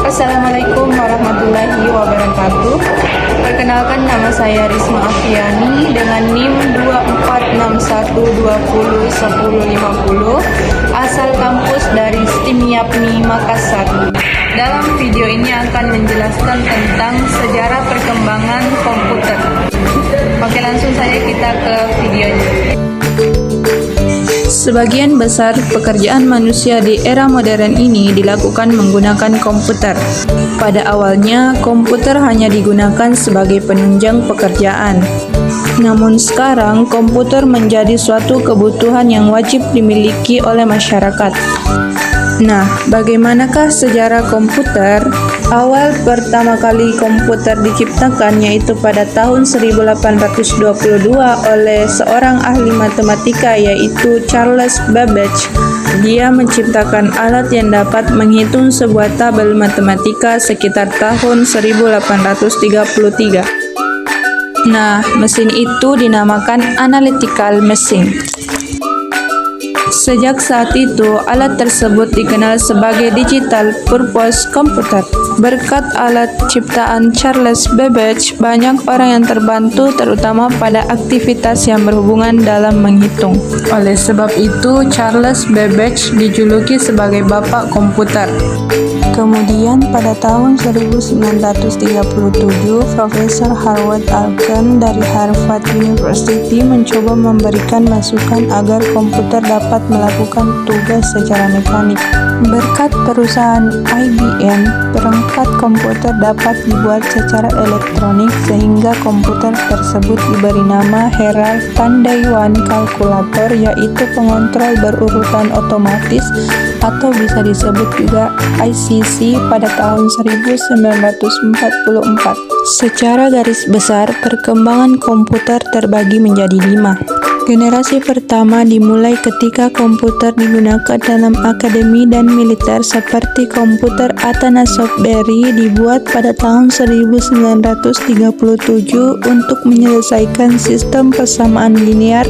Assalamualaikum warahmatullahi wabarakatuh. Perkenalkan, nama saya Risma Afiani dengan NIM 2461201050, asal kampus dari STIM YAPMI Makassar. Dalam video ini akan menjelaskan tentang sejarah perkembangan komputer. Oke, langsung saja kita ke videonya. Sebagian besar pekerjaan manusia di era modern ini dilakukan menggunakan komputer. Pada awalnya, komputer hanya digunakan sebagai penunjang pekerjaan. Namun sekarang, komputer menjadi suatu kebutuhan yang wajib dimiliki oleh masyarakat. Nah, bagaimanakah sejarah komputer? Awal pertama kali komputer diciptakan yaitu pada tahun 1822 oleh seorang ahli matematika yaitu Charles Babbage. Dia menciptakan alat yang dapat menghitung sebuah tabel matematika sekitar tahun 1833. Nah, mesin itu dinamakan analytical machine. Sejak saat itu, alat tersebut dikenal sebagai digital purpose computer. Berkat alat ciptaan Charles Babbage, banyak orang yang terbantu terutama pada aktivitas yang berhubungan dalam menghitung. Oleh sebab itu, Charles Babbage dijuluki sebagai Bapak Komputer. Kemudian pada tahun 1937, Profesor Howard Alkan dari Harvard University mencoba memberikan masukan agar komputer dapat melakukan tugas secara mekanik. Berkat perusahaan IBM, perangkat komputer dapat dibuat secara elektronik sehingga komputer tersebut diberi nama Herald Pandaiwan Calculator, yaitu pengontrol berurutan otomatis atau bisa disebut juga ICC pada tahun 1944. Secara garis besar, perkembangan komputer terbagi menjadi 5. Generasi pertama dimulai ketika komputer digunakan dalam akademi dan militer seperti komputer Atanasoff Berry dibuat pada tahun 1937 untuk menyelesaikan sistem persamaan linear,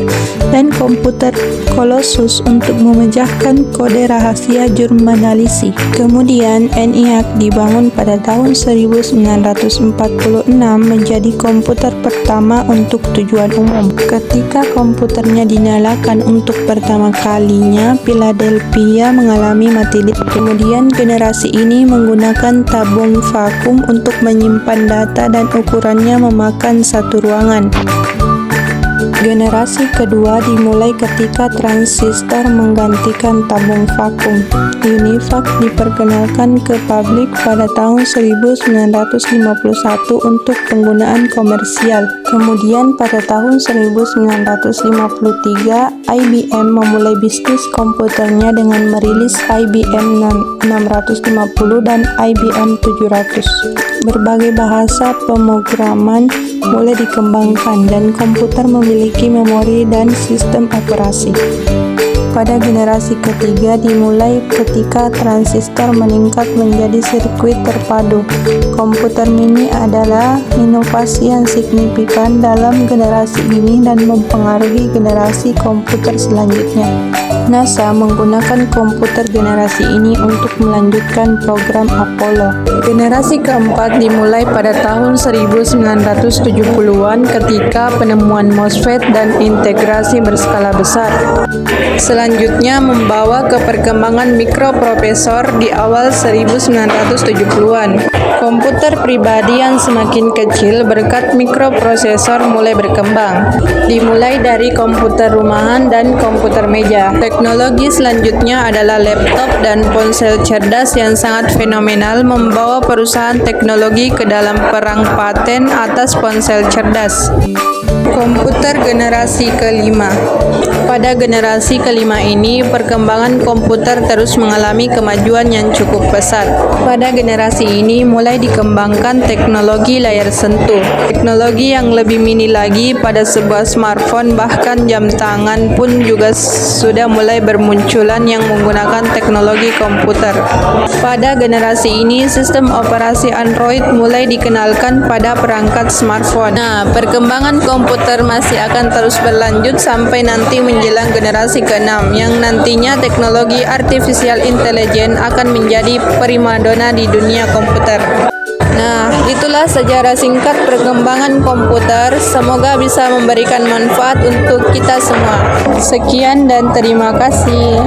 dan komputer Colossus untuk memecahkan kode rahasia jurnalistik. Kemudian ENIAC dibangun pada tahun 1946 menjadi komputer pertama untuk tujuan umum. Ketika komputernya dinyalakan untuk pertama kalinya, Philadelphia mengalami mati lampu. Kemudian generasi ini menggunakan tabung vakum untuk menyimpan data dan ukurannya memakan satu ruangan. Generasi kedua dimulai ketika transistor menggantikan tabung vakum. UNIVAC diperkenalkan ke publik pada tahun 1951 untuk penggunaan komersial. Kemudian pada tahun 1953, IBM memulai bisnis komputernya dengan merilis IBM 650 dan IBM 700. Berbagai bahasa pemrograman mulai dikembangkan dan komputer memiliki memori dan sistem operasi. Pada generasi ketiga dimulai ketika transistor meningkat menjadi sirkuit terpadu. Komputer mini adalah inovasi yang signifikan dalam generasi ini dan mempengaruhi generasi komputer selanjutnya. NASA menggunakan komputer generasi ini untuk melanjutkan program Apollo. Generasi keempat dimulai pada tahun 1970-an ketika penemuan MOSFET dan integrasi berskala besar. Selanjutnya membawa ke perkembangan mikroprosesor di awal 1970-an. Komputer pribadi yang semakin kecil berkat mikroprosesor mulai berkembang. Dimulai dari komputer rumahan dan komputer meja. Teknologi selanjutnya adalah laptop dan ponsel cerdas yang sangat fenomenal, membawa perusahaan teknologi ke dalam perang paten atas ponsel cerdas. Komputer generasi kelima. Pada generasi kelima ini, perkembangan komputer terus mengalami kemajuan yang cukup pesat. Pada generasi ini mulai dikembangkan teknologi layar sentuh. Teknologi yang lebih mini lagi pada sebuah smartphone, bahkan jam tangan pun juga sudah mulai bermunculan yang menggunakan teknologi komputer. Pada generasi ini, sistem operasi Android mulai dikenalkan pada perangkat smartphone. Nah, perkembangan komputer komputer masih akan terus berlanjut sampai nanti menjelang generasi ke-6 yang nantinya teknologi artificial intelligence akan menjadi primadona di dunia komputer. Nah, itulah sejarah singkat perkembangan komputer. Semoga bisa memberikan manfaat untuk kita semua. Sekian dan terima kasih.